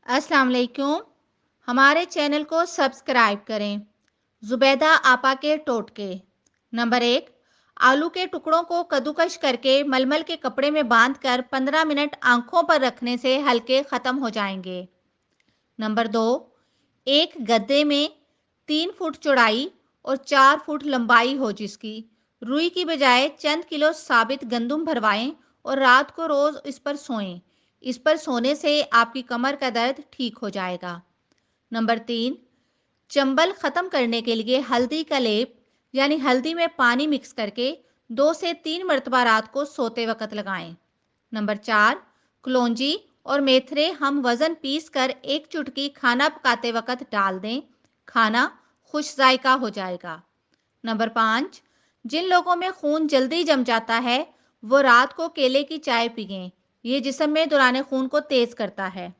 अस्सलाम वालेकुम। हमारे चैनल को सब्सक्राइब करें। जुबैदा आपा के टोटके। नंबर 1, आलू के टुकड़ों को कद्दूकश करके मलमल के कपड़े में बांधकर 15 मिनट आंखों पर रखने से हल्के ख़त्म हो जाएंगे। नंबर 2, एक गद्दे में 3 फुट चौड़ाई और 4 फुट लंबाई हो जिसकी रुई की बजाय चंद किलो साबित गंदम भरवाएं और रात को रोज इस पर सोएं। इस पर सोने से आपकी कमर का दर्द ठीक हो जाएगा। नंबर 3, चंबल खत्म करने के लिए हल्दी का लेप यानी हल्दी में पानी मिक्स करके 2 से 3 मरतबा रात को सोते वक्त लगाएं। नंबर 4, कलौंजी और मेथरे हम वज़न पीस कर एक चुटकी खाना पकाते वक्त डाल दें। खाना खुश जायका हो जाएगा। नंबर 5, जिन लोगों में खून जल्दी जम जाता है वो रात को केले की चाय पिएं। ये जिस्म में दौरान खून को तेज करता है।